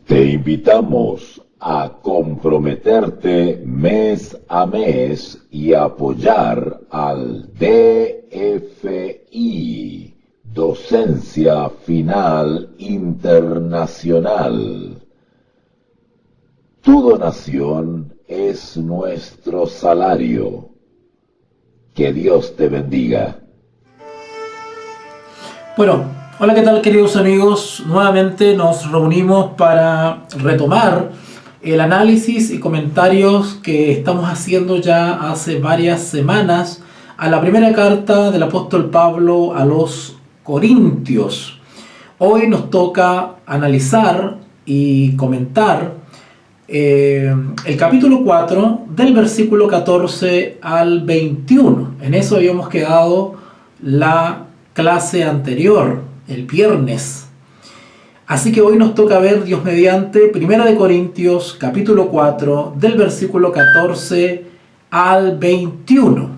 Te invitamos a comprometerte mes a mes y apoyar al DFI, Docencia Final Internacional. Tu donación es nuestro salario. Que Dios te bendiga. Bueno, hola, ¿qué tal, queridos amigos? Nuevamente nos reunimos para retomar el análisis y comentarios que estamos haciendo ya hace varias semanas a la primera carta del apóstol Pablo a los Corintios. Hoy nos toca analizar y comentar el capítulo 4 del versículo 14 al 21. En eso habíamos quedado la clase anterior, el viernes. Así que hoy nos toca ver, Dios mediante, 1 Corintios capítulo 4 del versículo 14 al 21.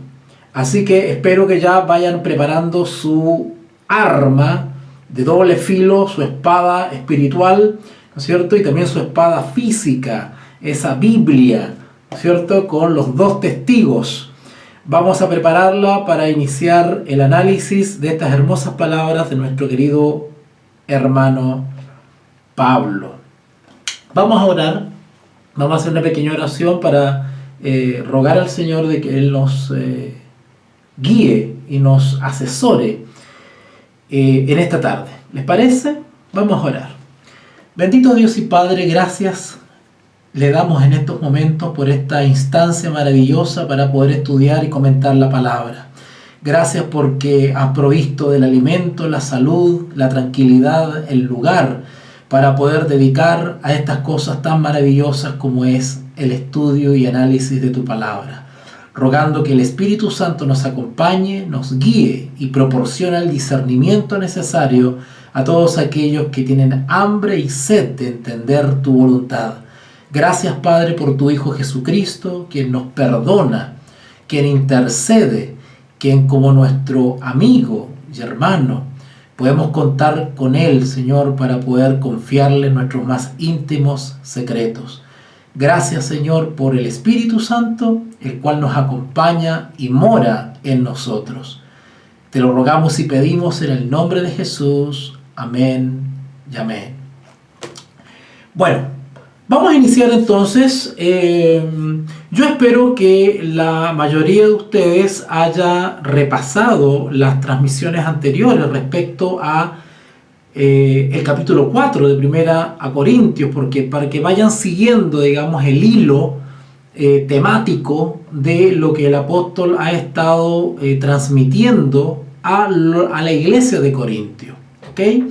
Así que espero que ya vayan preparando su arma de doble filo, su espada espiritual, ¿no es cierto? Y también su espada física, esa Biblia, ¿no es cierto? Con los dos testigos. Vamos a prepararla para iniciar el análisis de estas hermosas palabras de nuestro querido hermano Pablo. Vamos a orar, vamos a hacer una pequeña oración para rogar al Señor de que Él nos guíe y nos asesore en esta tarde. ¿Les parece? Vamos a orar. Bendito Dios y Padre, gracias le damos en estos momentos por esta instancia maravillosa para poder estudiar y comentar la palabra. Gracias porque has provisto del alimento, la salud, la tranquilidad, el lugar para poder dedicar a estas cosas tan maravillosas como es el estudio y análisis de tu palabra. Rogando que el Espíritu Santo nos acompañe, nos guíe y proporcione el discernimiento necesario a todos aquellos que tienen hambre y sed de entender tu voluntad. Gracias, Padre, por tu Hijo Jesucristo, quien nos perdona, quien intercede, quien como nuestro amigo y hermano podemos contar con Él, Señor, para poder confiarle nuestros más íntimos secretos. Gracias, Señor, por el Espíritu Santo, el cual nos acompaña y mora en nosotros. Te lo rogamos y pedimos en el nombre de Jesús. Amén y amén. Bueno, vamos a iniciar entonces. Yo espero que la mayoría de ustedes haya repasado las transmisiones anteriores respecto a el capítulo 4 de 1 Corintios, porque para que vayan siguiendo, digamos, el hilo temático de lo que el apóstol ha estado transmitiendo a la iglesia de Corintio. ¿Okay?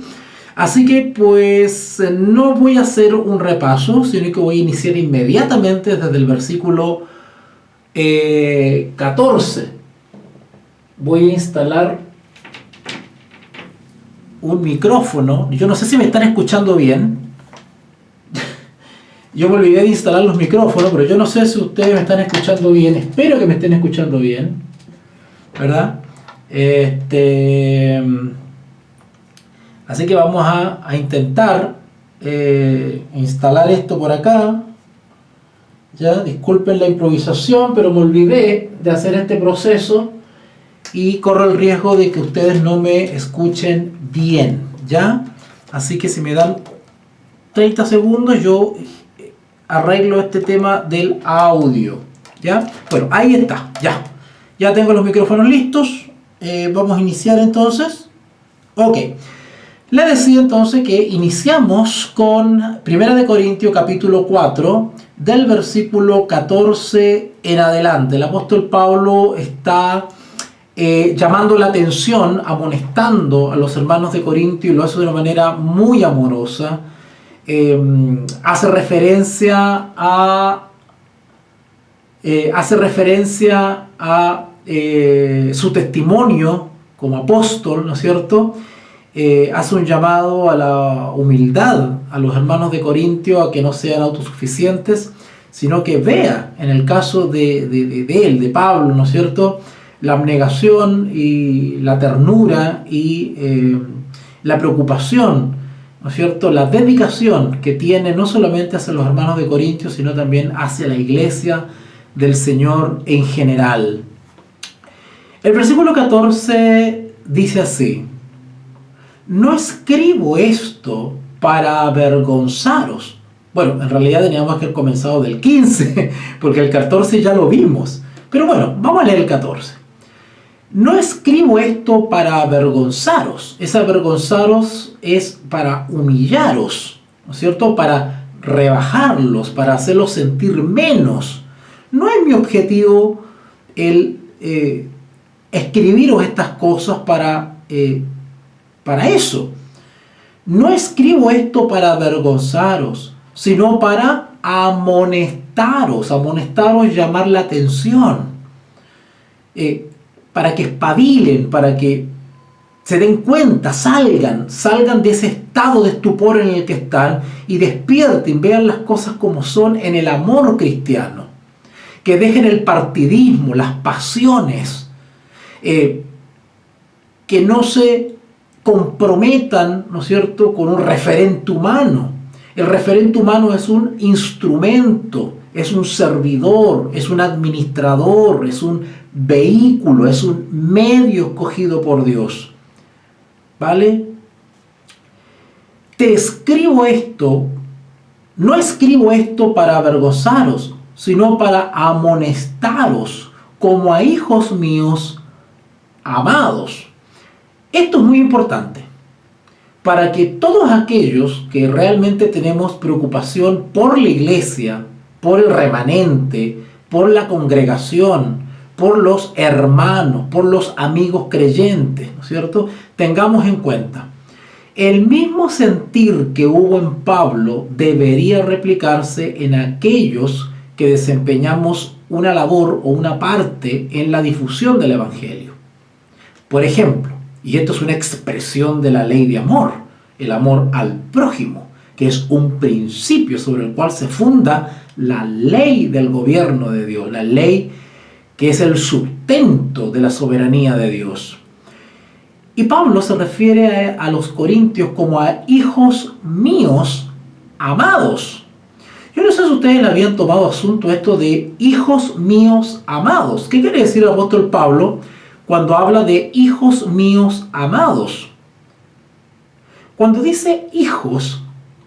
Así que pues no voy a hacer un repaso, sino que voy a iniciar inmediatamente desde el versículo 14. Voy a instalar un micrófono. Yo no sé si me están escuchando bien. Yo me olvidé de instalar los micrófonos, pero yo no sé si ustedes me están escuchando bien. Espero que me estén escuchando bien, ¿verdad? Así que vamos a intentar instalar esto por acá. Ya, disculpen la improvisación, pero me olvidé de hacer este proceso y corro el riesgo de que ustedes no me escuchen bien, ¿ya? Así que si me dan 30 segundos, yo arreglo este tema del audio, ¿ya? Bueno, ahí está, ya tengo los micrófonos listos. Vamos a iniciar entonces. Ok. Le decía entonces que iniciamos con 1 Corintios capítulo 4 del versículo 14 en adelante. El apóstol Pablo está llamando la atención, amonestando a los hermanos de Corintio, y lo hace de una manera muy amorosa. Hace referencia a su testimonio como apóstol, ¿no es cierto? Hace un llamado a la humildad a los hermanos de Corintio, a que no sean autosuficientes, sino que vea, en el caso de él, de Pablo, ¿no es cierto?, la abnegación y la ternura y la preocupación, ¿no ¿no es cierto?, la dedicación que tiene no solamente hacia los hermanos de Corintios, sino también hacia la iglesia del Señor en general. El versículo 14 dice así: no escribo esto para avergonzaros. Bueno, en realidad teníamos que haber comenzado del 15, porque el 14 ya lo vimos. Pero bueno, vamos a leer el 14. No escribo esto para avergonzaros. Ese avergonzaros es para humillaros, ¿no es cierto?, para rebajarlos, para hacerlos sentir menos. No es mi objetivo el escribiros estas cosas para eso. No escribo esto para avergonzaros, sino para amonestaros. Amonestaros, llamar la atención, para que espabilen, para que se den cuenta, salgan de ese estado de estupor en el que están y despierten, vean las cosas como son en el amor cristiano, que dejen el partidismo, las pasiones, que no se comprometan, ¿no es cierto?, con un referente humano. El referente humano es un instrumento, es un servidor, es un administrador, es un vehículo, es un medio escogido por Dios. ¿Vale? Te escribo esto, no escribo esto para avergonzaros, sino para amonestaros como a hijos míos amados. Esto es muy importante, para que todos aquellos que realmente tenemos preocupación por la iglesia, por el remanente, por la congregación, por los hermanos, por los amigos creyentes, ¿no es cierto?, tengamos en cuenta, el mismo sentir que hubo en Pablo debería replicarse en aquellos que desempeñamos una labor o una parte en la difusión del Evangelio. Por ejemplo, y esto es una expresión de la ley de amor, el amor al prójimo, que es un principio sobre el cual se funda la ley del gobierno de Dios, la ley que es el sustento de la soberanía de Dios. Y Pablo se refiere a los corintios como a hijos míos amados. Yo no sé si ustedes le habían tomado asunto esto de hijos míos amados. ¿Qué quiere decir el apóstol Pablo cuando habla de hijos míos amados? Cuando dice hijos,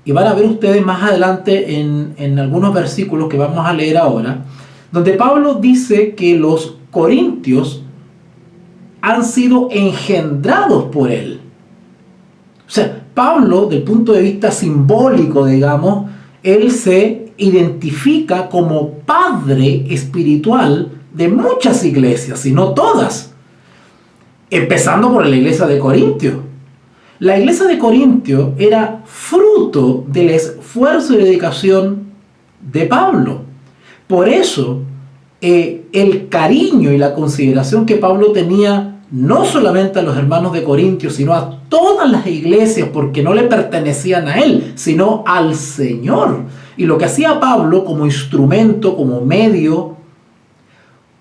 y van a ver ustedes más adelante en algunos versículos que vamos a leer ahora, donde Pablo dice que los corintios han sido engendrados por él. O sea, Pablo, del punto de vista simbólico, digamos, él se identifica como padre espiritual de muchas iglesias, y no todas, empezando por la iglesia de Corintio. La iglesia de Corintio era fruto del esfuerzo y dedicación de Pablo. Por eso, el cariño y la consideración que Pablo tenía no solamente a los hermanos de Corintio, sino a todas las iglesias, porque no le pertenecían a él, sino al Señor. Y lo que hacía Pablo como instrumento, como medio,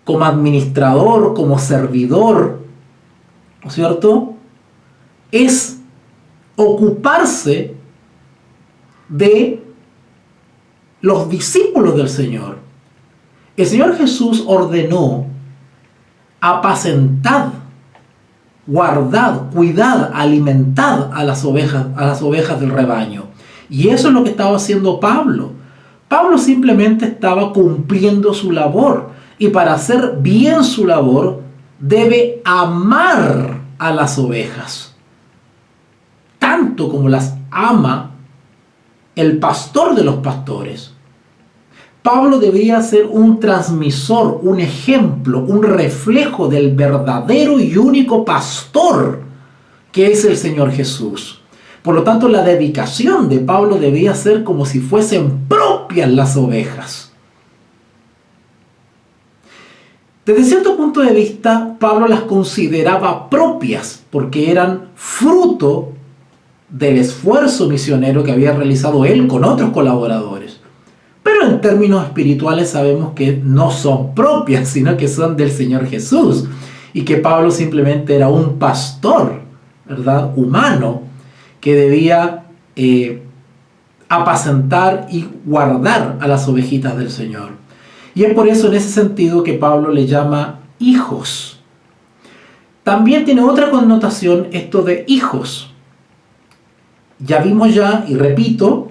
como administrador, como servidor, ¿no es cierto?, es ocuparse de los discípulos del Señor. El Señor Jesús ordenó: apacentad, guardad, cuidad, alimentad a las ovejas del rebaño. Y eso es lo que estaba haciendo Pablo. Pablo simplemente estaba cumpliendo su labor, y para hacer bien su labor debe amar a las ovejas, tanto como las ama el pastor de los pastores. Pablo debería ser un transmisor, un ejemplo, un reflejo del verdadero y único pastor, que es el Señor Jesús. Por lo tanto, la dedicación de Pablo debía ser como si fuesen propias las ovejas. Desde cierto punto de vista, Pablo las consideraba propias, porque eran fruto del esfuerzo misionero que había realizado él con otros colaboradores. Pero en términos espirituales sabemos que no son propias, sino que son del Señor Jesús, y que Pablo simplemente era un pastor, ¿verdad?, humano, que debía apacentar y guardar a las ovejitas del Señor. Y es por eso en ese sentido que Pablo le llama hijos. También tiene otra connotación esto de hijos. Ya vimos ya, y repito,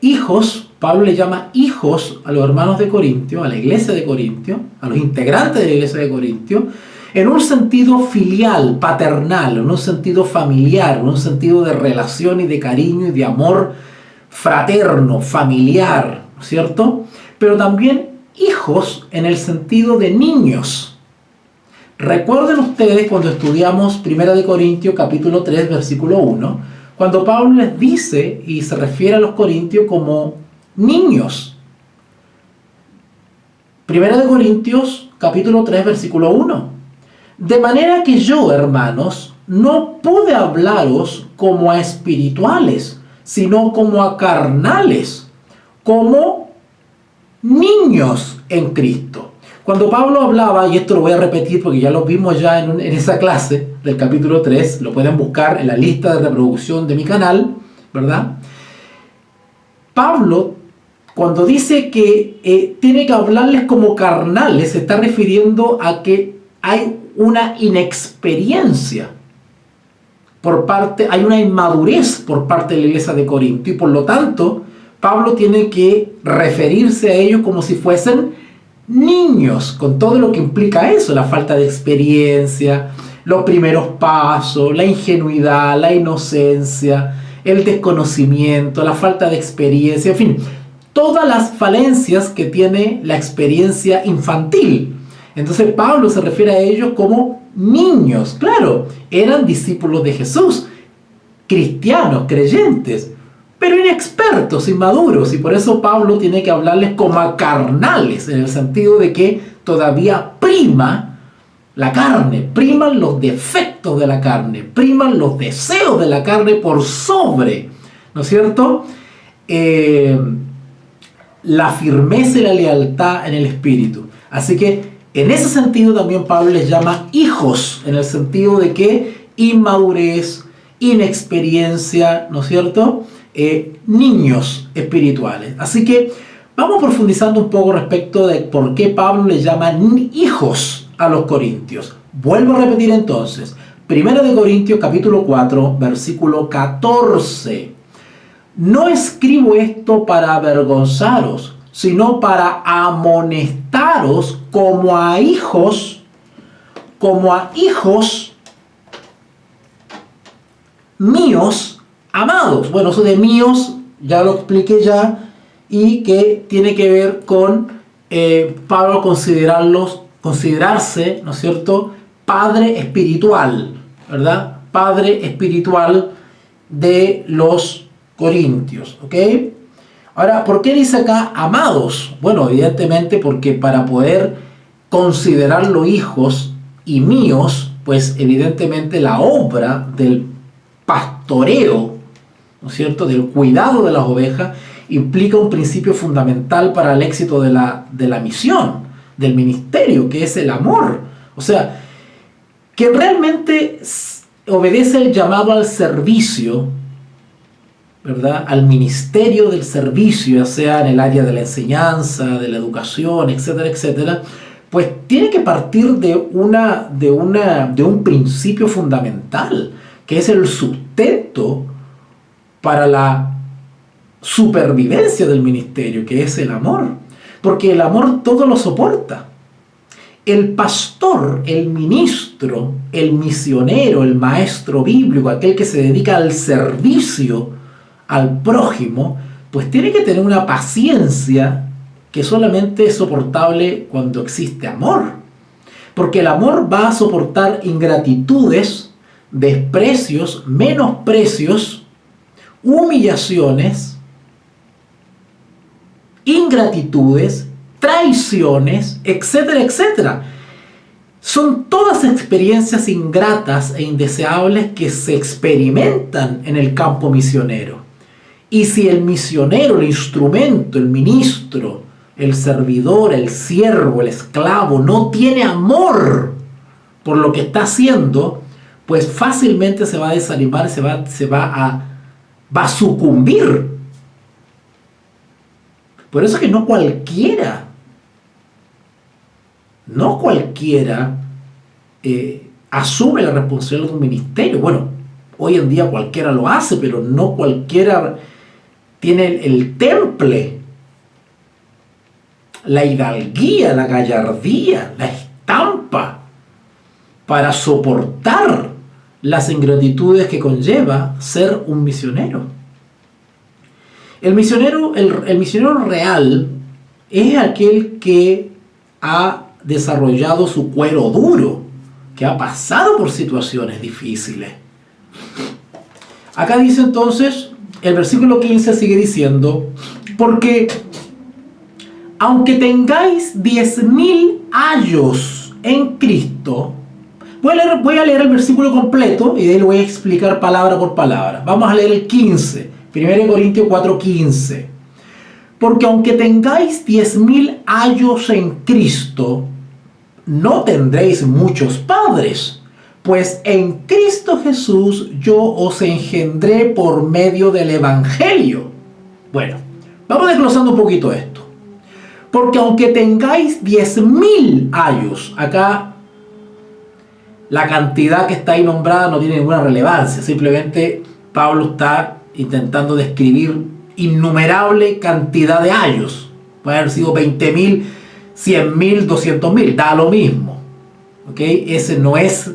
hijos, Pablo le llama hijos a los hermanos de Corintio, a la iglesia de Corintio, a los integrantes de la iglesia de Corintio, en un sentido filial, paternal, en un sentido familiar, en un sentido de relación y de cariño y de amor fraterno, familiar, ¿cierto? Pero también hijos en el sentido de niños. Recuerden ustedes cuando estudiamos 1 Corintios capítulo 3, versículo 1, cuando Pablo les dice y se refiere a los corintios como niños. 1 Corintios capítulo 3, versículo 1. De manera que yo, hermanos, no pude hablaros como a espirituales, sino como a carnales, como niños en Cristo. Cuando Pablo hablaba, y esto lo voy a repetir porque ya lo vimos ya en esa clase del capítulo 3, lo pueden buscar en la lista de reproducción de mi canal, ¿verdad? Pablo, cuando dice que tiene que hablarles como carnales, se está refiriendo a que hay una inexperiencia hay una inmadurez por parte de la iglesia de Corinto, y por lo tanto Pablo tiene que referirse a ellos como si fuesen niños, con todo lo que implica eso, la falta de experiencia, los primeros pasos, la ingenuidad, la inocencia, el desconocimiento, la falta de experiencia, en fin, todas las falencias que tiene la experiencia infantil. Entonces Pablo se refiere a ellos como niños. Claro, eran discípulos de Jesús, cristianos, creyentes, pero inexpertos, inmaduros, y por eso Pablo tiene que hablarles como a carnales, en el sentido de que todavía prima la carne, priman los defectos de la carne, priman los deseos de la carne por sobre, ¿no es cierto?, la firmeza y la lealtad en el espíritu. Así que en ese sentido también Pablo les llama hijos, en el sentido de que inmadurez, inexperiencia, ¿no es cierto?, niños espirituales. Así que vamos profundizando un poco respecto de por qué Pablo les llama hijos a los corintios. Vuelvo a repetir entonces, 1 Corintios capítulo 4, versículo 14. No escribo esto para avergonzaros, sino para amonestaros como a hijos míos amados. Bueno, eso de míos ya lo expliqué ya, y que tiene que ver con Pablo considerarse, ¿no es cierto?, padre espiritual, ¿verdad? Padre espiritual de los corintios, ¿ok? Ahora, ¿por qué dice acá amados? Bueno, evidentemente porque para poder considerarlo hijos y míos, pues evidentemente la obra del pastoreo, ¿no es cierto?, del cuidado de las ovejas, implica un principio fundamental para el éxito de la misión, del ministerio, que es el amor. O sea, quien realmente obedece el llamado al servicio, ¿verdad?, al ministerio del servicio, ya sea en el área de la enseñanza, de la educación, etcétera, etcétera, pues tiene que partir de un principio fundamental, que es el sustento para la supervivencia del ministerio, que es el amor, porque el amor todo lo soporta. El pastor, el ministro, el misionero, el maestro bíblico, aquel que se dedica al servicio al prójimo, pues tiene que tener una paciencia que solamente es soportable cuando existe amor, porque el amor va a soportar ingratitudes, desprecios, menosprecios, humillaciones, ingratitudes, traiciones, etcétera, etcétera. Son todas experiencias ingratas e indeseables que se experimentan en el campo misionero. Y si el misionero, el instrumento, el ministro, el servidor, el siervo, el esclavo no tiene amor por lo que está haciendo, pues fácilmente se va a desanimar, se va a va a sucumbir. Por eso es que no cualquiera asume la responsabilidad de un ministerio. Bueno, hoy en día cualquiera lo hace, pero no cualquiera tiene el temple, la hidalguía, la gallardía, la estampa para soportar las ingratitudes que conlleva ser un misionero. El misionero real es aquel que ha desarrollado su cuero duro, que ha pasado por situaciones difíciles. Acá dice entonces, el versículo 15 sigue diciendo, porque aunque tengáis 10.000 años en Cristo, voy a leer el versículo completo y de ahí lo voy a explicar palabra por palabra. Vamos a leer el 15, 1 Corintios 4:15. Porque aunque tengáis 10.000 años en Cristo, no tendréis muchos padres, pues en Cristo Jesús yo os engendré por medio del Evangelio. Bueno, vamos desglosando un poquito esto. Porque aunque tengáis 10.000 años, acá la cantidad que está ahí nombrada no tiene ninguna relevancia, simplemente Pablo está intentando describir innumerable cantidad de años. Puede haber sido 20.000, 100.000, 200.000, da lo mismo. ¿Okay? Ese no es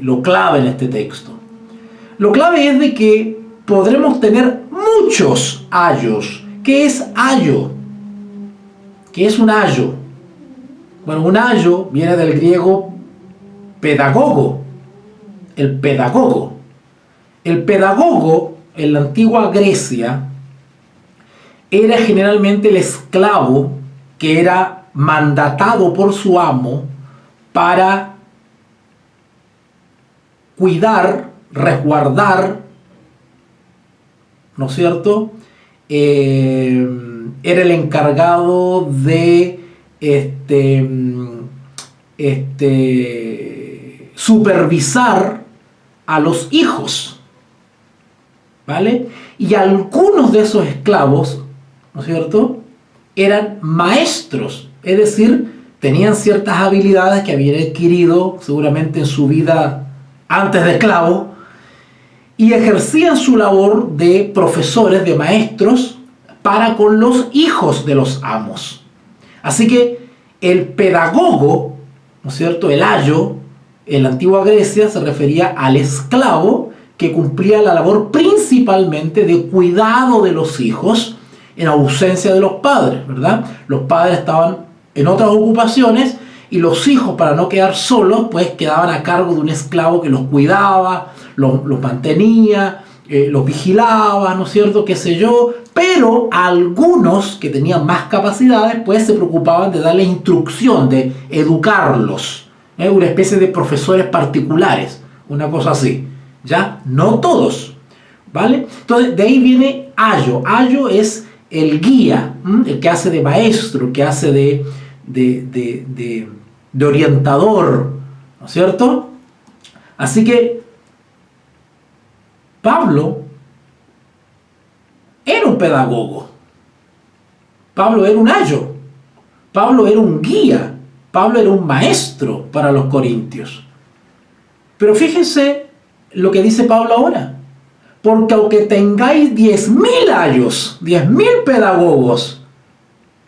lo clave en este texto. Lo clave es de que podremos tener muchos ayos. ¿Qué es ayo? ¿Qué es un ayo? Bueno, un ayo viene del griego pedagogo. El pedagogo. El pedagogo en la antigua Grecia era generalmente el esclavo que era mandatado por su amo para cuidar, resguardar, ¿no es cierto? Era el encargado de supervisar a los hijos, ¿vale? Y algunos de esos esclavos, ¿no es cierto?, eran maestros, es decir, tenían ciertas habilidades que habían adquirido seguramente en su vida antes de esclavo y ejercían su labor de profesores, de maestros para con los hijos de los amos. Así que el pedagogo, ¿no es cierto?, el ayo, en la antigua Grecia se refería al esclavo que cumplía la labor principalmente de cuidado de los hijos en ausencia de los padres, ¿verdad? Los padres estaban en otras ocupaciones y los hijos, para no quedar solos, pues quedaban a cargo de un esclavo que los cuidaba, los mantenía, los vigilaba, ¿no es cierto?, qué sé yo, pero algunos que tenían más capacidades, pues se preocupaban de darles instrucción, de educarlos, una especie de profesores particulares, una cosa así, ¿ya? No todos, ¿vale? Entonces, de ahí viene ayo. Ayo es el guía, el que hace de maestro, el que hace de orientador, ¿no es cierto? Así que Pablo era un pedagogo, Pablo era un ayo, Pablo era un guía, Pablo era un maestro para los corintios. Pero fíjense lo que dice Pablo ahora. Porque aunque tengáis 10.000 ayos, 10.000 pedagogos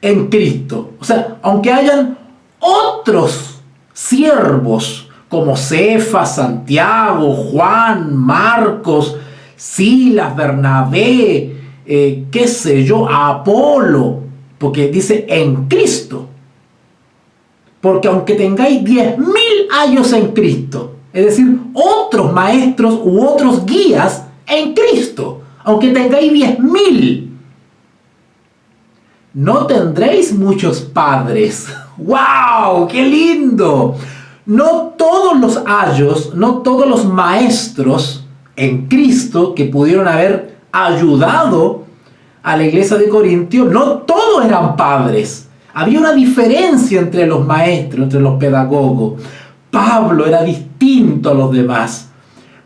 en Cristo, o sea, aunque hayan otros siervos como Cefas, Santiago, Juan, Marcos, Silas, Bernabé, qué sé yo, Apolo, porque dice en Cristo. Porque aunque tengáis 10.000 años en Cristo, es decir, otros maestros u otros guías en Cristo, aunque tengáis 10.000, no tendréis muchos padres. ¡Wow! ¡Qué lindo! No todos los ayos, no todos los maestros en Cristo que pudieron haber ayudado a la iglesia de Corintio, no todos eran padres. Había una diferencia entre los maestros, entre los pedagogos. Pablo era distinto a los demás,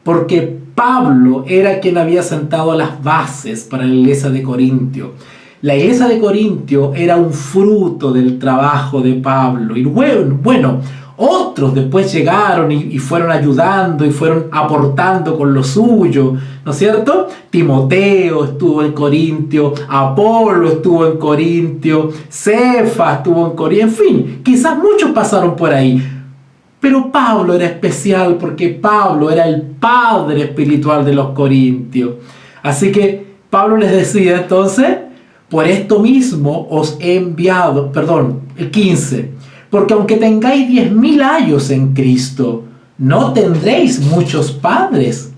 porque Pablo era quien había sentado las bases para la iglesia de Corintio. La iglesia de Corintio era un fruto del trabajo de Pablo. Y bueno, otros después llegaron y fueron ayudando y fueron aportando con lo suyo, ¿no es cierto? Timoteo estuvo en Corintio, Apolo estuvo en Corintio, Cefas estuvo en Corintio, en fin, quizás muchos pasaron por ahí. Pero Pablo era especial porque Pablo era el padre espiritual de los corintios. Así que Pablo les decía entonces, por esto mismo os he enviado, el 15, porque aunque tengáis 10.000 años en Cristo, no tendréis muchos padres,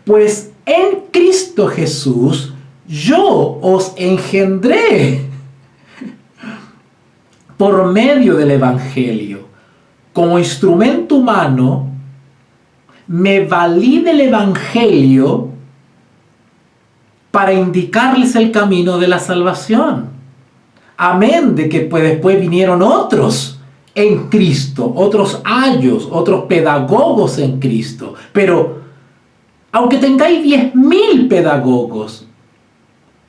pues en Cristo Jesús yo os engendré por medio del Evangelio. Como instrumento humano, me valí del Evangelio para indicarles el camino de la salvación. Amén de que después vinieron otros en Cristo, otros ayos, otros pedagogos en Cristo. Pero aunque tengáis 10.000 pedagogos,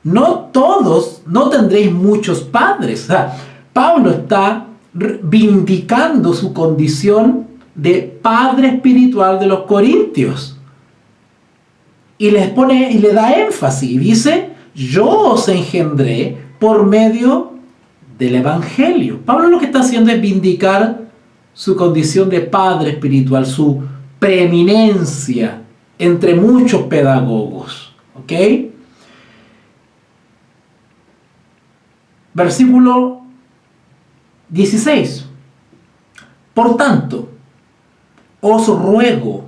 no todos, no tendréis muchos padres. O sea, Pablo está vindicando su condición de padre espiritual de los corintios. Y le da énfasis y dice, yo os engendré por medio del Evangelio. Pablo lo que está haciendo es vindicar su condición de padre espiritual, su preeminencia entre muchos pedagogos. ¿Ok? Versículo 16. Por tanto, os ruego,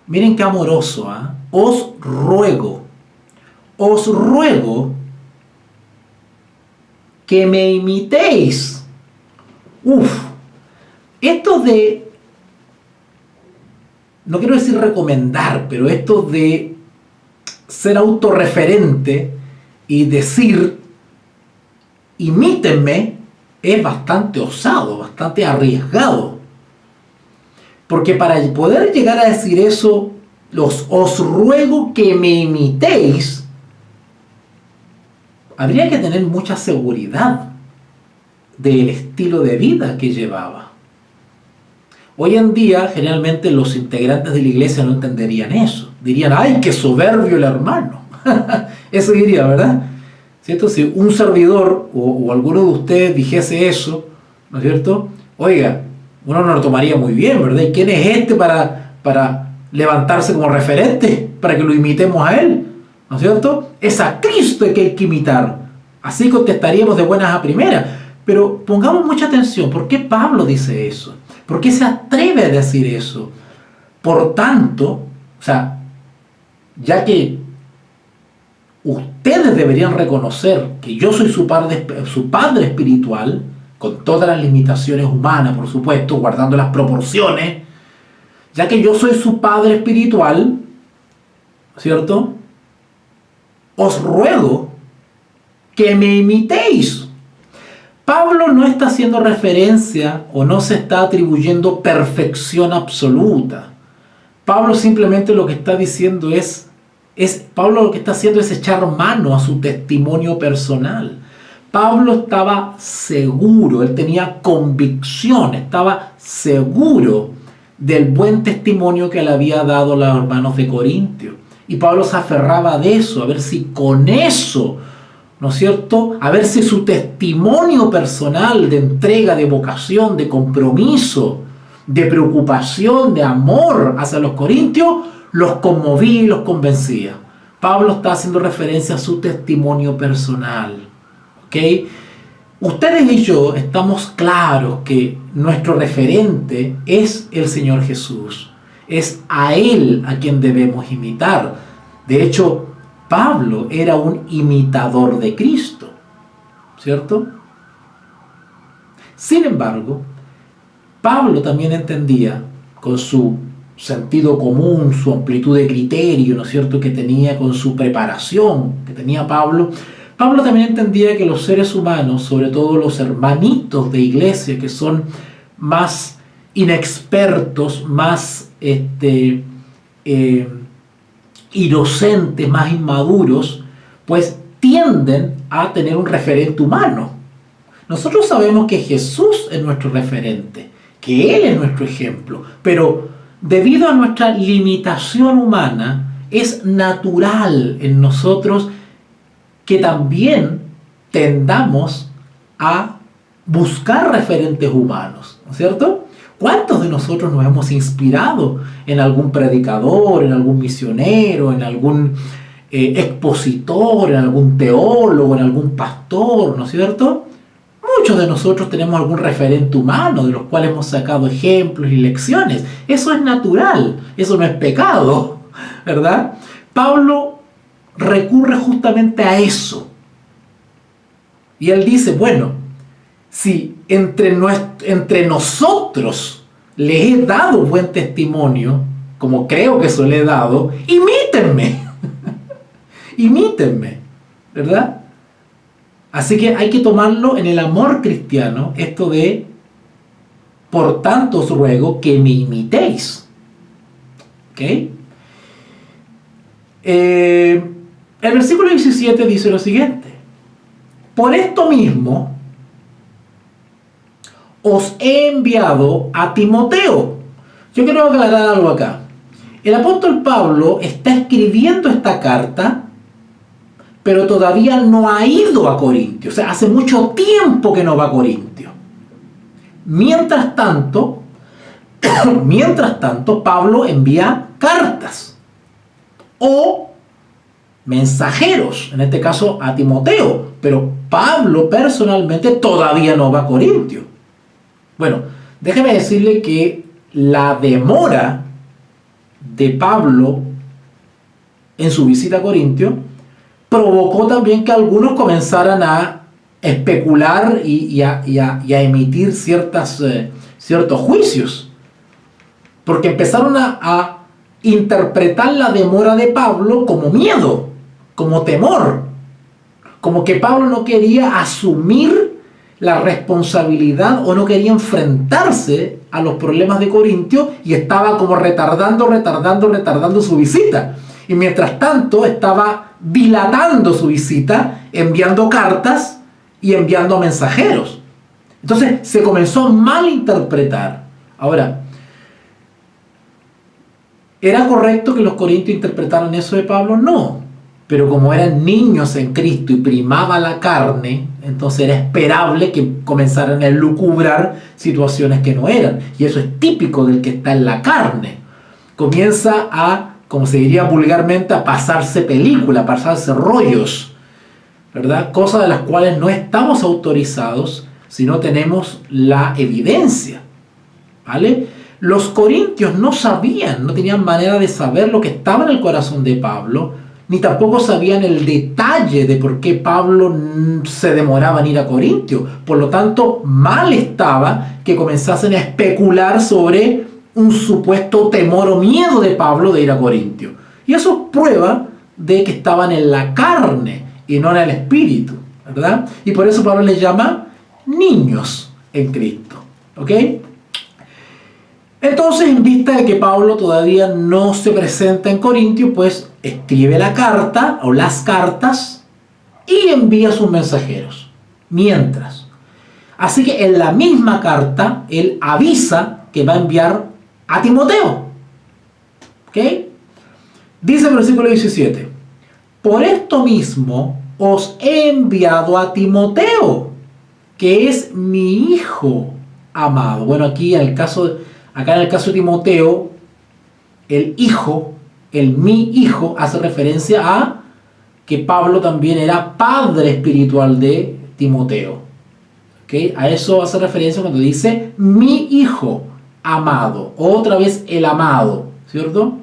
miren qué amoroso, os ruego que me imitéis. Esto de, no quiero decir recomendar, pero esto de ser autorreferente y decir, imítenme, es bastante osado, bastante arriesgado. Porque para poder llegar a decir eso, os ruego que me imitéis, habría que tener mucha seguridad del estilo de vida que llevaba. Hoy en día, generalmente los integrantes de la iglesia no entenderían eso. Dirían, ¡ay, qué soberbio el hermano! Eso diría, ¿verdad? ¿Cierto? Si un servidor o alguno de ustedes dijese eso, ¿no es cierto? Oiga, uno no lo tomaría muy bien, ¿verdad? ¿Y quién es este para levantarse como referente? Para que lo imitemos a él, ¿no es cierto? Es a Cristo que hay que imitar. Así contestaríamos de buenas a primeras. Pero pongamos mucha atención. ¿Por qué Pablo dice eso? ¿Por qué se atreve a decir eso? Por tanto, o sea, ya que ustedes deberían reconocer que yo soy su padre espiritual, con todas las limitaciones humanas, por supuesto, guardando las proporciones, ya que yo soy su padre espiritual, ¿cierto? Os ruego que me imitéis. Pablo no está haciendo referencia o no se está atribuyendo perfección absoluta. Pablo simplemente lo que está diciendo Pablo lo que está haciendo es echar mano a su testimonio personal. Pablo estaba seguro, él tenía convicción, estaba seguro del buen testimonio que le había dado a los hermanos de Corintio. Y Pablo se aferraba de eso, a ver si con eso, ¿no es cierto? A ver si su testimonio personal de entrega, de vocación, de compromiso, de preocupación, de amor hacia los corintios, los conmovía y los convencía. Pablo está haciendo referencia a su testimonio personal. ¿Ok? Ustedes y yo estamos claros que nuestro referente es el Señor Jesús. Es a Él a quien debemos imitar. De hecho, Pablo era un imitador de Cristo, ¿cierto? Sin embargo, Pablo también entendía, con su sentido común, su amplitud de criterio, ¿no es cierto?, que tenía, con su preparación que tenía Pablo también entendía que los seres humanos, sobre todo los hermanitos de iglesia, que son más inexpertos, más inocentes, más inmaduros, pues tienden a tener un referente humano. Nosotros sabemos que Jesús es nuestro referente, que Él es nuestro ejemplo, pero debido a nuestra limitación humana, es natural en nosotros que también tendamos a buscar referentes humanos, ¿no es cierto? ¿Cuántos de nosotros nos hemos inspirado en algún predicador, en algún misionero, en algún expositor, en algún teólogo, en algún pastor, ¿no es cierto? Muchos de nosotros tenemos algún referente humano de los cuales hemos sacado ejemplos y lecciones. Eso es natural, eso no es pecado, ¿verdad? Pablo recurre justamente a eso. Y él dice, bueno, si entre nosotros les he dado buen testimonio, como creo que eso le he dado, imítenme. Imítenme, ¿verdad? Así que hay que tomarlo en el amor cristiano, esto de, por tanto os ruego que me imitéis. ¿Ok? El versículo 17 dice lo siguiente: por esto mismo os he enviado a Timoteo. Yo quiero aclarar algo acá. El apóstol Pablo está escribiendo esta carta, pero todavía no ha ido a Corintio. O sea, hace mucho tiempo que no va a Corintio. Mientras tanto, Pablo envía cartas o mensajeros, en este caso a Timoteo, pero Pablo personalmente todavía no va a Corintio. Bueno, déjeme decirle que la demora de Pablo en su visita a Corintio provocó también que algunos comenzaran a especular y a emitir ciertos juicios, porque empezaron a interpretar la demora de Pablo como miedo, como temor, como que Pablo no quería asumir la responsabilidad o no quería enfrentarse a los problemas de Corintio y estaba como retardando su visita. Y mientras tanto estaba dilatando su visita, enviando cartas y enviando mensajeros. Entonces se comenzó a malinterpretar. Ahora, ¿era correcto que los corintios interpretaran eso de Pablo? No. Pero como eran niños en Cristo y primaba la carne, entonces era esperable que comenzaran a lucubrar situaciones que no eran. Y eso es típico del que está en la carne. Comienza a, como se diría vulgarmente, a pasarse película, a pasarse rollos, ¿verdad? Cosas de las cuales no estamos autorizados si no tenemos la evidencia, ¿vale? Los corintios no sabían, no tenían manera de saber lo que estaba en el corazón de Pablo, ni tampoco sabían el detalle de por qué Pablo se demoraba en ir a Corintio. Por lo tanto, mal estaba que comenzasen a especular sobre un supuesto temor o miedo de Pablo de ir a Corintio. Y eso es prueba de que estaban en la carne y no en el espíritu, ¿verdad? Y por eso Pablo les llama niños en Cristo, ¿ok? Entonces, en vista de que Pablo todavía no se presenta en Corintio, pues escribe la carta o las cartas y envía a sus mensajeros. Mientras. Así que en la misma carta, él avisa que va a enviar a Timoteo. ¿Ok? Dice el versículo 17: por esto mismo os he enviado a Timoteo, que es mi hijo amado. Bueno, acá en el caso de Timoteo, el hijo, el mi hijo, hace referencia a que Pablo también era padre espiritual de Timoteo. ¿Okay? A eso hace referencia cuando dice mi hijo amado. Otra vez el amado, ¿cierto?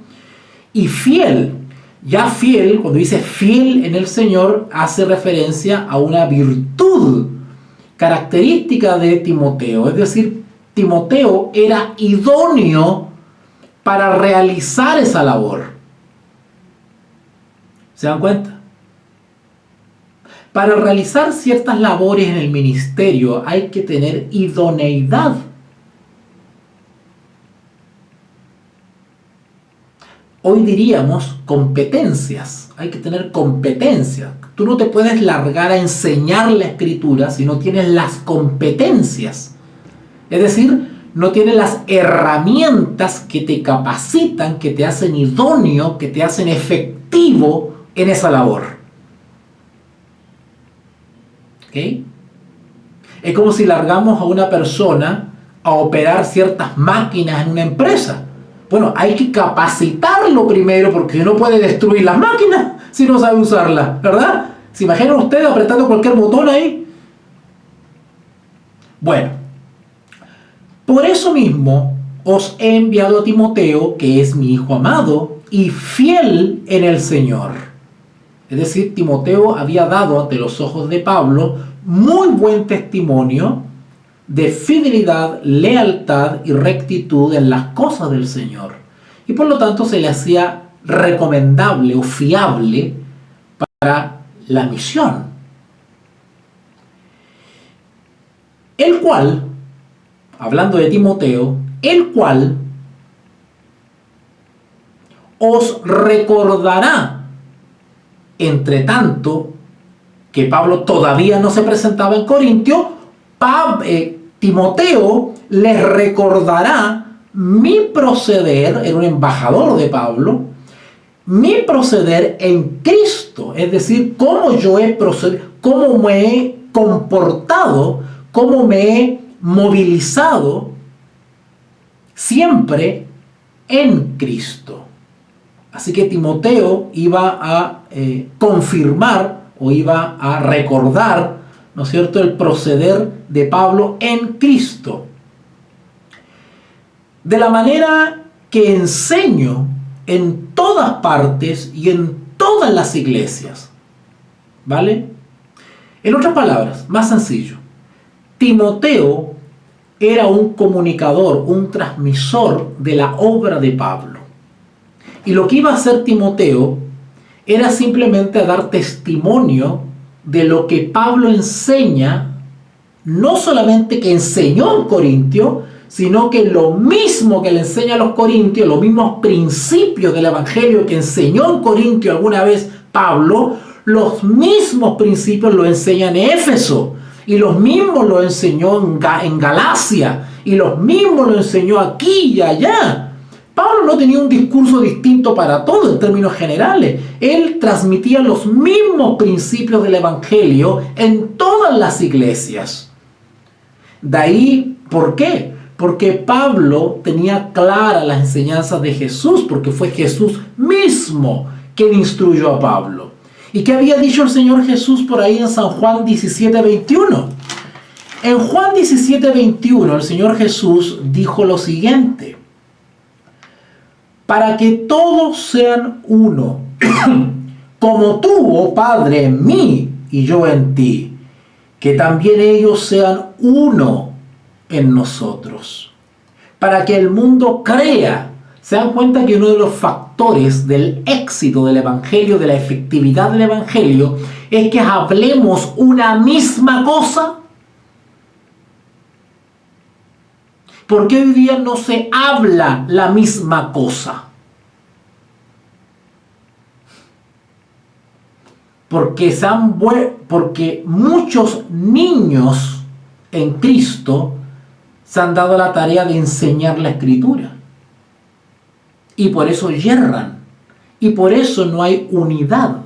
Y fiel. Ya fiel, cuando dice fiel en el Señor, hace referencia a una virtud característica de Timoteo. Es decir, Timoteo era idóneo para realizar esa labor. ¿Se dan cuenta? Para realizar ciertas labores en el ministerio hay que tener idoneidad. Hoy diríamos competencias. Hay que tener competencias. Tú no te puedes largar a enseñar la Escritura si no tienes las competencias. Es decir, no tienes las herramientas que te capacitan, que te hacen idóneo, que te hacen efectivo en esa labor. ¿Ok? Es como si largamos a una persona a operar ciertas máquinas en una empresa. Bueno, hay que capacitarlo primero porque no puede destruir las máquinas si no sabe usarlas, ¿verdad? ¿Se imaginan ustedes apretando cualquier botón ahí? Bueno, por eso mismo os he enviado a Timoteo, que es mi hijo amado y fiel en el Señor. Es decir, Timoteo había dado ante los ojos de Pablo muy buen testimonio de fidelidad, lealtad y rectitud en las cosas del Señor. Y por lo tanto se le hacía recomendable o fiable para la misión. El cual, hablando de Timoteo, el cual os recordará, entre tanto que Pablo todavía no se presentaba en Corintio, Timoteo les recordará mi proceder, era un embajador de Pablo, mi proceder en Cristo, es decir, cómo yo he procedido, cómo me he comportado, cómo me he movilizado siempre en Cristo. Así que Timoteo iba a confirmar o iba a recordar, ¿no es cierto?, el proceder de Pablo en Cristo. De la manera que enseño en todas partes y en todas las iglesias. ¿Vale? En otras palabras, más sencillo, Timoteo era un comunicador, un transmisor de la obra de Pablo. Y lo que iba a hacer Timoteo era simplemente dar testimonio de lo que Pablo enseña, no solamente que enseñó en Corintio, sino que lo mismo que le enseña a los corintios, los mismos principios del Evangelio que enseñó en Corintio alguna vez Pablo, los mismos principios los enseña en Éfeso, y los mismos los enseñó en Galacia, y los mismos los enseñó aquí y allá. Pablo no tenía un discurso distinto para todo en términos generales. Él transmitía los mismos principios del Evangelio en todas las iglesias. De ahí, ¿por qué? Porque Pablo tenía claras las enseñanzas de Jesús, porque fue Jesús mismo quien instruyó a Pablo. ¿Y qué había dicho el Señor Jesús por ahí en San Juan 17:21? En Juan 17:21 el Señor Jesús dijo lo siguiente: para que todos sean uno, como tú, oh Padre, en mí y yo en ti, que también ellos sean uno en nosotros, para que el mundo crea. ¿Se dan cuenta que uno de los factores del éxito del Evangelio, de la efectividad del Evangelio, es que hablemos una misma cosa? ¿Por qué hoy día no se habla la misma cosa? Porque muchos niños en Cristo se han dado la tarea de enseñar la Escritura. Y por eso yerran. Y por eso no hay unidad.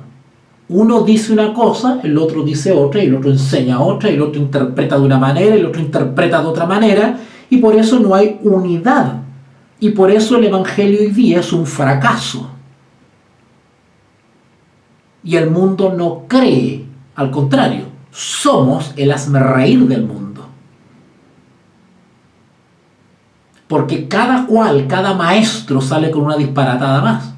Uno dice una cosa, el otro dice otra, y el otro enseña otra, y el otro interpreta de una manera, y el otro interpreta de otra manera, y por eso no hay unidad. Y por eso el Evangelio hoy día es un fracaso. Y el mundo no cree, al contrario, somos el hazmerreír del mundo. Porque cada maestro sale con una disparatada más,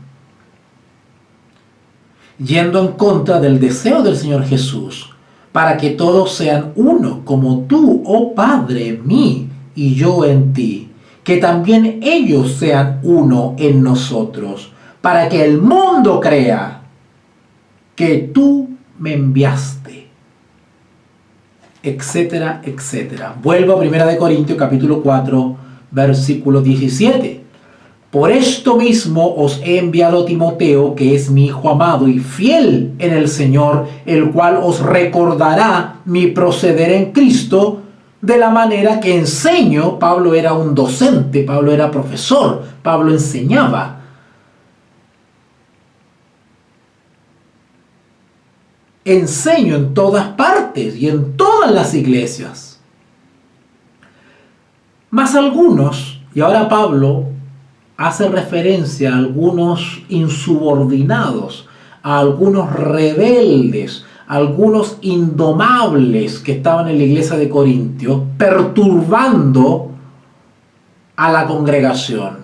yendo en contra del deseo del Señor Jesús, para que todos sean uno, como tú, oh Padre, en mí y yo en ti, que también ellos sean uno en nosotros, para que el mundo crea que tú me enviaste, etcétera, etcétera. Vuelvo a 1 Corintios capítulo 4, versículo 17. Por esto mismo os he enviado a Timoteo, que es mi hijo amado y fiel en el Señor, el cual os recordará mi proceder en Cristo, de la manera que enseño. Pablo era un docente, Pablo era profesor, Pablo enseñaba. Enseño en todas partes y en todas las iglesias. Mas algunos, y ahora Pablo hace referencia a algunos insubordinados, a algunos rebeldes, a algunos indomables que estaban en la iglesia de Corintio, perturbando a la congregación.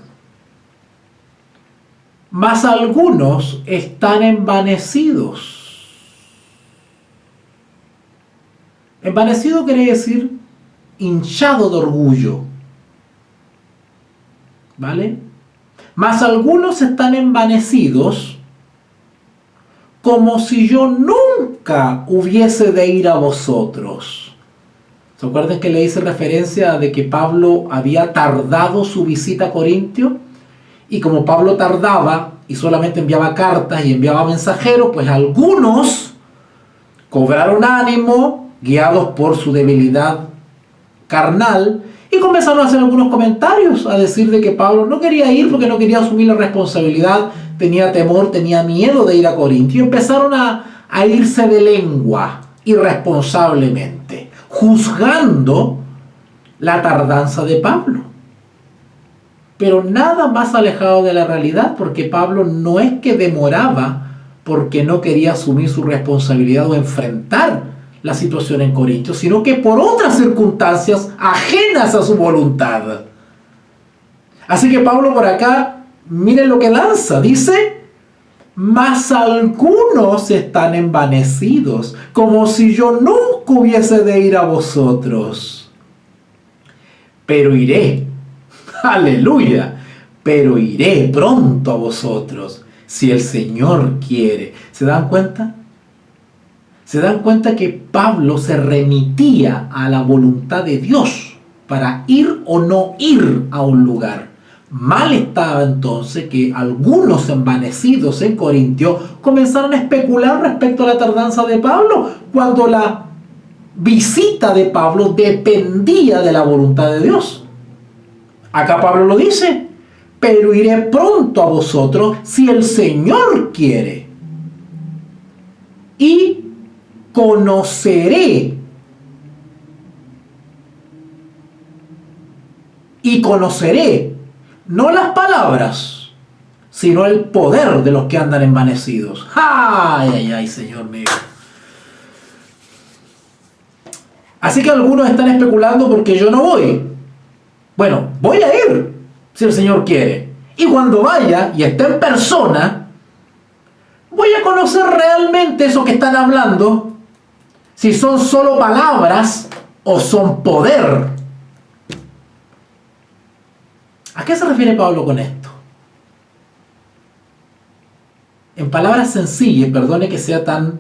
Mas algunos están envanecidos. Envanecido quiere decir hinchado de orgullo. ¿Vale? Mas algunos están envanecidos como si yo nunca hubiese de ir a vosotros. ¿Se acuerdan que le hice referencia de que Pablo había tardado su visita a Corintio? Y como Pablo tardaba y solamente enviaba cartas y enviaba mensajeros, pues algunos cobraron ánimo, guiados por su debilidad carnal, y comenzaron a hacer algunos comentarios, a decir de que Pablo no quería ir porque no quería asumir la responsabilidad, tenía temor, tenía miedo de ir a Corintio, y empezaron a irse de lengua irresponsablemente, juzgando la tardanza de Pablo. Pero nada más alejado de la realidad, porque Pablo no es que demoraba porque no quería asumir su responsabilidad o enfrentar la situación en Corintios, sino que por otras circunstancias ajenas a su voluntad. Así que Pablo por acá, miren lo que lanza, dice: mas algunos están envanecidos, como si yo nunca hubiese de ir a vosotros. Pero iré, aleluya, pero iré pronto a vosotros, si el Señor quiere. ¿Se dan cuenta? Se dan cuenta que Pablo se remitía a la voluntad de Dios para ir o no ir a un lugar. Mal estaba entonces que algunos envanecidos en Corintio comenzaron a especular respecto a la tardanza de Pablo, cuando la visita de Pablo dependía de la voluntad de Dios. Acá Pablo lo dice: pero iré pronto a vosotros si el Señor quiere. Y conoceré no las palabras, sino el poder de los que andan envanecidos. ¡Ay, ay, ay, Señor mío! Así que algunos están especulando porque yo no voy. Bueno, voy a ir si el Señor quiere. Y cuando vaya y esté en persona, voy a conocer realmente eso que están hablando, si son solo palabras o son poder. ¿A qué se refiere Pablo con esto? En palabras sencillas, perdone que sea tan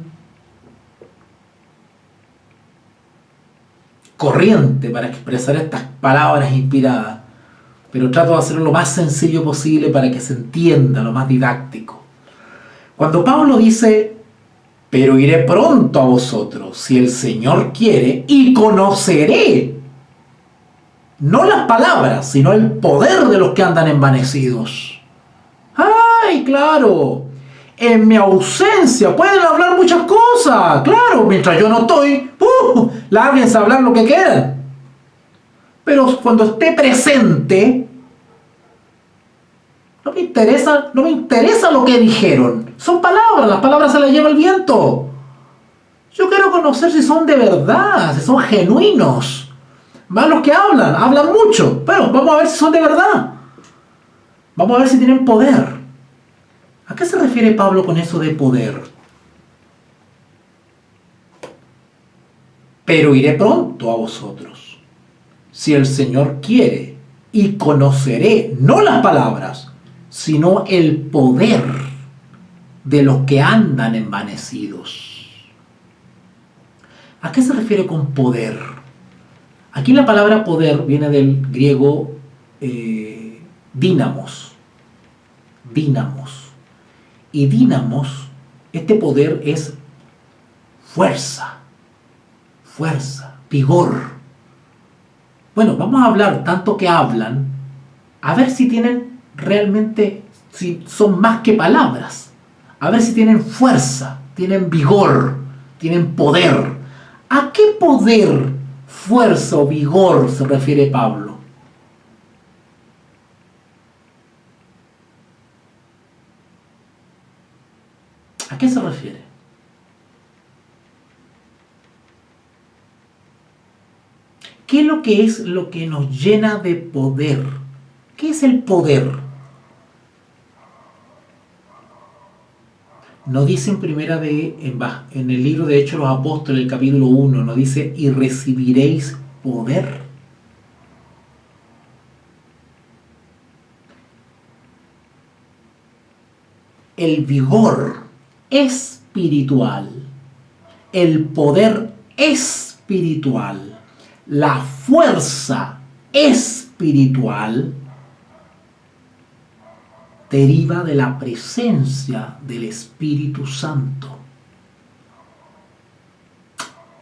corriente para expresar estas palabras inspiradas, pero trato de hacerlo lo más sencillo posible para que se entienda, lo más didáctico. Cuando Pablo dice: pero iré pronto a vosotros, si el Señor quiere, y conoceré, no las palabras, sino el poder de los que andan envanecidos. ¡Ay, claro! En mi ausencia pueden hablar muchas cosas, claro, mientras yo no estoy, lárguense a hablar lo que quieran. Pero cuando esté presente, no me interesa lo que dijeron. Son palabras, las palabras se las lleva el viento. Yo quiero conocer si son de verdad, si son genuinos. Más los que hablan mucho, pero vamos a ver si son de verdad. Vamos a ver si tienen poder. ¿A qué se refiere Pablo con eso de poder? Pero iré pronto a vosotros, si el Señor quiere, y conoceré, no las palabras, sino el poder de los que andan envanecidos. ¿A qué se refiere con poder? Aquí la palabra poder viene del griego dínamos, dínamos. Y dínamos, este poder es fuerza, vigor. Bueno, vamos a hablar tanto que hablan, a ver si tienen realmente, si son más que palabras, a ver si tienen fuerza, tienen vigor, tienen poder. ¿A qué poder, fuerza o vigor se refiere Pablo? ¿A qué se refiere? ¿Qué es lo que nos llena de poder? ¿Qué es el poder? No dice en el libro de Hechos de los Apóstoles, el capítulo 1, no dice, y recibiréis poder. El vigor espiritual, el poder espiritual, la fuerza espiritual deriva de la presencia del Espíritu Santo.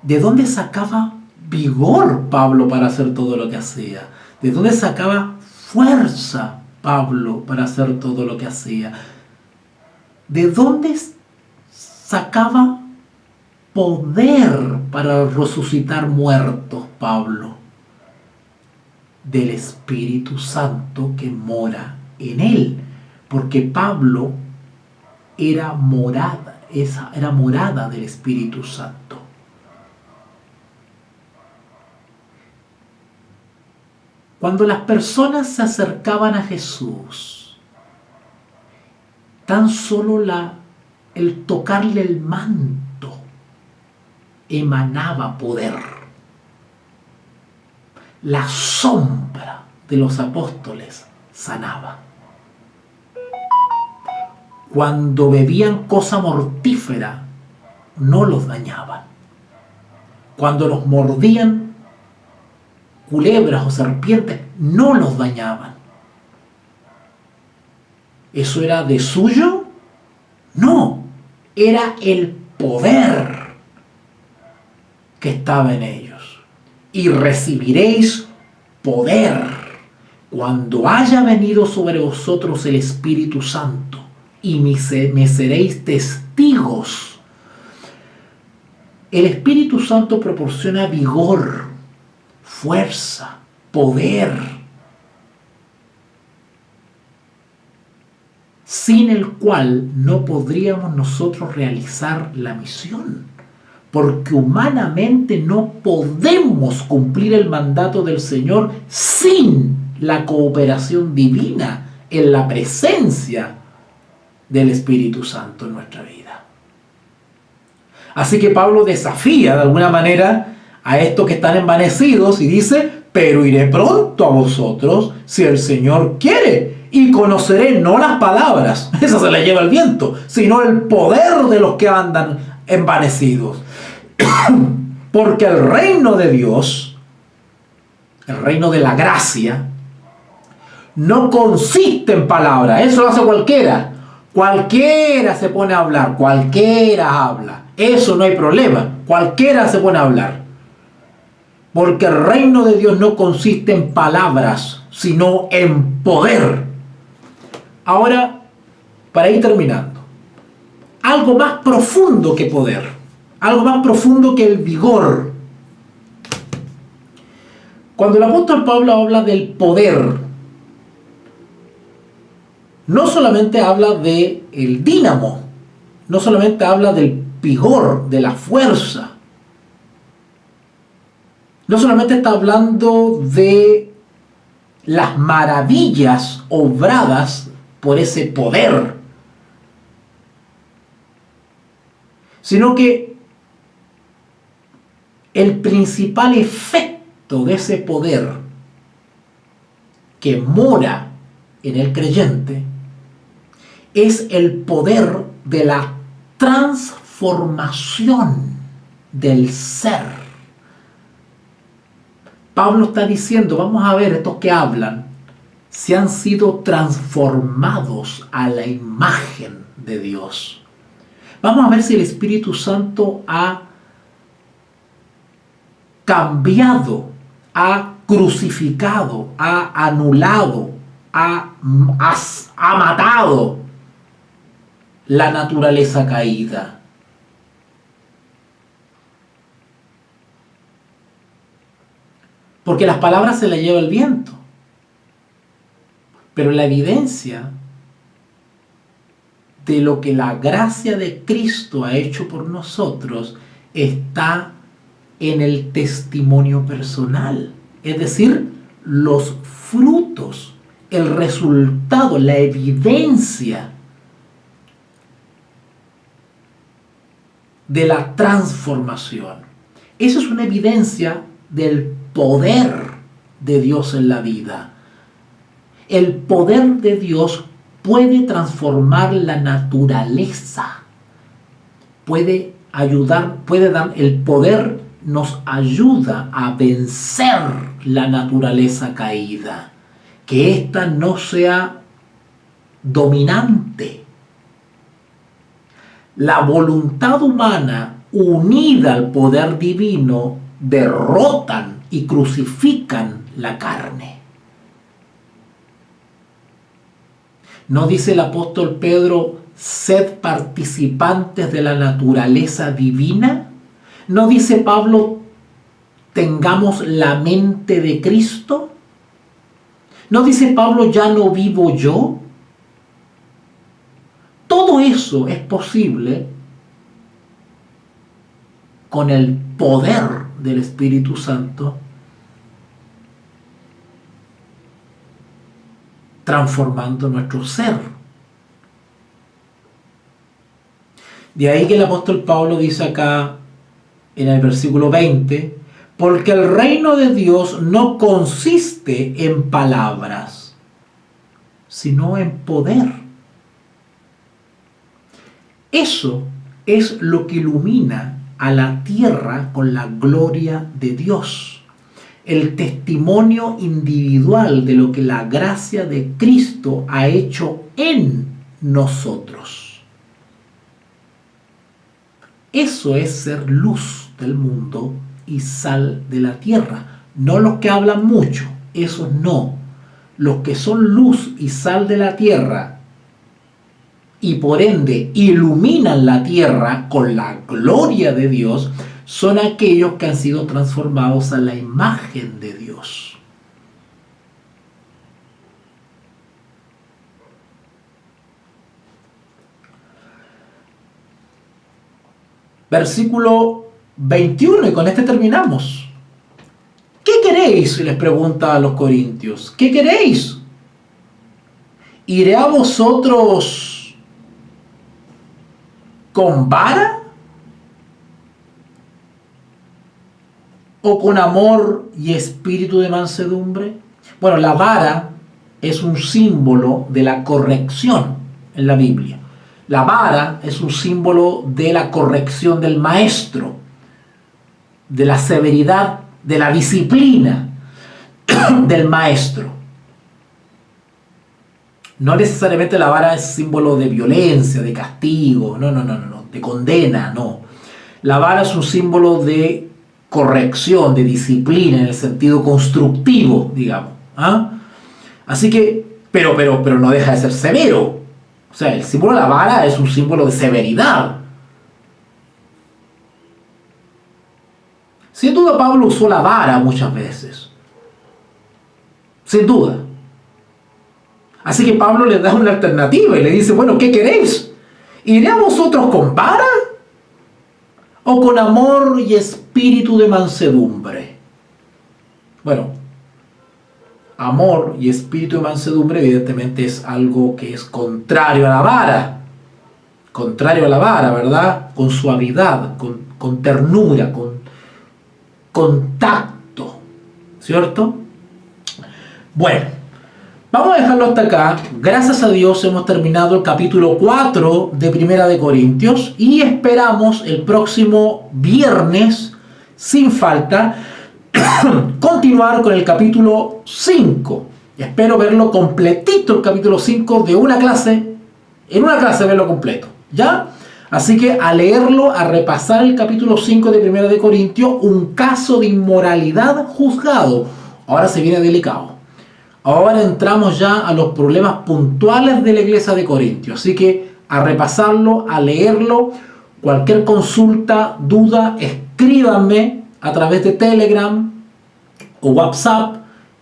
¿De dónde sacaba vigor Pablo para hacer todo lo que hacía? ¿De dónde sacaba fuerza Pablo para hacer todo lo que hacía? ¿De dónde sacaba poder para resucitar muertos Pablo? Del Espíritu Santo que mora en él. Porque Pablo era morada del Espíritu Santo. Cuando las personas se acercaban a Jesús, tan solo el tocarle el manto emanaba poder. La sombra de los apóstoles sanaba. Cuando bebían cosa mortífera, no los dañaban. Cuando los mordían culebras o serpientes, no los dañaban. ¿Eso era de suyo? No, era el poder que estaba en ellos. Y recibiréis poder cuando haya venido sobre vosotros el Espíritu Santo, y me seréis testigos. El Espíritu Santo proporciona vigor, fuerza, poder, sin el cual no podríamos nosotros realizar la misión, porque humanamente no podemos cumplir el mandato del Señor sin la cooperación divina en la presencia del Espíritu Santo en nuestra vida. Así que Pablo desafía de alguna manera a estos que están envanecidos y dice, pero iré pronto a vosotros si el Señor quiere, y conoceré no las palabras, esa se la lleva el viento, sino el poder de los que andan envanecidos. Porque el reino de Dios, el reino de la gracia, no consiste en palabras. Eso lo hace cualquiera. Cualquiera se pone a hablar, cualquiera habla. Eso no hay problema. Cualquiera se pone a hablar. Porque el reino de Dios no consiste en palabras, sino en poder. Ahora, para ir terminando, algo más profundo que poder, algo más profundo que el vigor. Cuando el apóstol Pablo habla del poder, no solamente habla del dínamo, no solamente habla del vigor, de la fuerza, no solamente está hablando de las maravillas obradas por ese poder, sino que el principal efecto de ese poder que mora en el creyente es el poder de la transformación del ser. Pablo está diciendo, vamos a ver estos que hablan, si han sido transformados a la imagen de Dios. Vamos a ver si el Espíritu Santo ha cambiado, ha crucificado, ha anulado, ha matado la naturaleza caída. Porque las palabras se las lleva el viento. Pero la evidencia de lo que la gracia de Cristo ha hecho por nosotros está en el testimonio personal. Es decir, los frutos, el resultado, la evidencia de la transformación. Eso es una evidencia del poder de Dios en la vida. El poder de Dios puede transformar la naturaleza, puede ayudar, el poder nos ayuda a vencer la naturaleza caída, que ésta no sea dominante. La voluntad humana unida al poder divino derrotan y crucifican la carne. ¿No dice el apóstol Pedro, sed participantes de la naturaleza divina? ¿No dice Pablo, tengamos la mente de Cristo? ¿No dice Pablo, ya no vivo yo? Todo eso es posible con el poder del Espíritu Santo transformando nuestro ser. De ahí que el apóstol Pablo dice acá en el versículo 20, porque el reino de Dios no consiste en palabras, sino en poder. Eso es lo que ilumina a la tierra con la gloria de Dios. El testimonio individual de lo que la gracia de Cristo ha hecho en nosotros. Eso es ser luz del mundo y sal de la tierra. No los que hablan mucho, esos no. Los que son luz y sal de la tierra y por ende iluminan la tierra con la gloria de Dios, son aquellos que han sido transformados a la imagen de Dios. Versículo 21, y con este terminamos. ¿Qué queréis? Les pregunta a los corintios. ¿Qué queréis? ¿Iré a vosotros con vara? ¿O con amor y espíritu de mansedumbre? Bueno, la vara es un símbolo de la corrección en la Biblia. La vara es un símbolo de la corrección del maestro, de la severidad, de la disciplina del maestro. No necesariamente la vara es símbolo de violencia, de castigo, no, de condena, no. La vara es un símbolo de corrección, de disciplina en el sentido constructivo, digamos. Así que, pero no deja de ser severo. O sea, el símbolo de la vara es un símbolo de severidad. Sin duda Pablo usó la vara muchas veces. Sin duda. Así que Pablo le da una alternativa y le dice, bueno, ¿qué queréis? ¿Iré a vosotros con vara? ¿O con amor y espíritu de mansedumbre? Bueno, amor y espíritu de mansedumbre evidentemente es algo que es contrario a la vara. Contrario a la vara, ¿verdad? Con suavidad, con ternura, con tacto, ¿cierto? Bueno, vamos a dejarlo hasta acá. Gracias a Dios hemos terminado el capítulo 4 de Primera de Corintios y esperamos el próximo viernes, sin falta, continuar con el capítulo 5 Espero verlo completito, el capítulo 5 de una clase, en una clase verlo completo, ¿ya? Así que a leerlo, a repasar el capítulo 5 de 1 de Corintios, un caso de inmoralidad juzgado. Ahora se viene delicado. Ahora entramos ya a los problemas puntuales de la iglesia de Corintios. Así que a repasarlo, a leerlo. Cualquier consulta, duda, escríbanme a través de Telegram o WhatsApp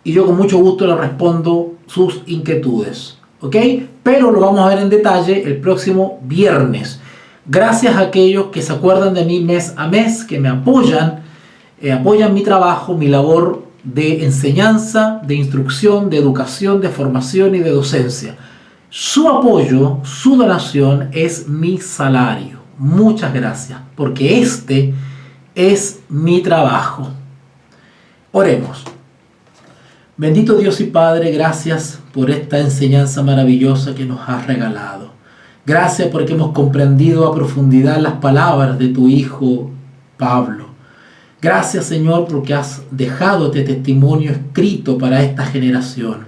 y yo con mucho gusto les respondo sus inquietudes. ¿Ok? Pero lo vamos a ver en detalle el próximo viernes. Gracias a aquellos que se acuerdan de mí mes a mes, que me apoyan mi trabajo, mi labor de enseñanza, de instrucción, de educación, de formación y de docencia. Su apoyo, su donación es mi salario. Muchas gracias, porque este es mi trabajo. Oremos. Bendito Dios y Padre, gracias por esta enseñanza maravillosa que nos has regalado. Gracias porque hemos comprendido a profundidad las palabras de tu Hijo Pablo. Gracias, Señor, porque has dejado este testimonio escrito para esta generación,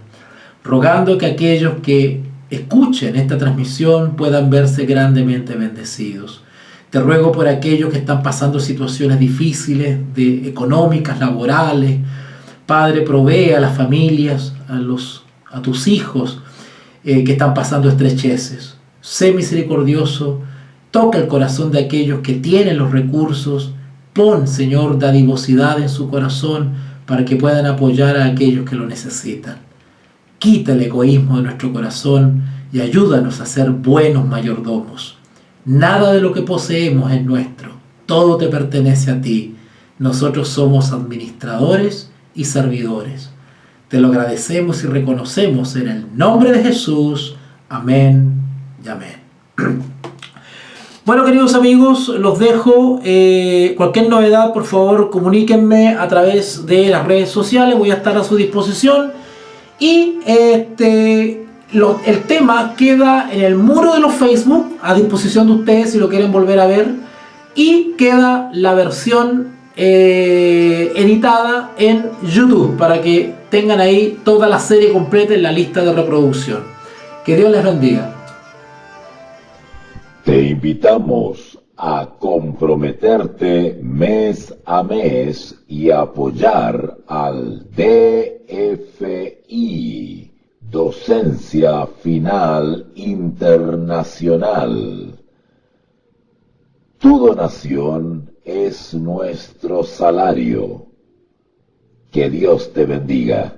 rogando que aquellos que escuchen esta transmisión puedan verse grandemente bendecidos. Te ruego por aquellos que están pasando situaciones difíciles, económicas, laborales. Padre, provee a las familias, a tus hijos que están pasando estrecheces. Sé misericordioso, toca el corazón de aquellos que tienen los recursos. Pon, Señor, dadivosidad en su corazón para que puedan apoyar a aquellos que lo necesitan. Quita el egoísmo de nuestro corazón y ayúdanos a ser buenos mayordomos. Nada de lo que poseemos es nuestro, todo te pertenece a ti. Nosotros somos administradores y servidores. Te lo agradecemos y reconocemos en el nombre de Jesús. Amén y amén. Bueno, queridos amigos, los dejo. Cualquier novedad, por favor, comuníquenme a través de las redes sociales. Voy a estar a su disposición. Y el tema queda en el muro de los Facebook, a disposición de ustedes si lo quieren volver a ver. Y queda la versión editada en YouTube para que tengan ahí toda la serie completa en la lista de reproducción. Que Dios les bendiga. Te invitamos a comprometerte mes a mes y apoyar al DFI, Docencia Final Internacional. Tu donación es nuestro salario. Que Dios te bendiga.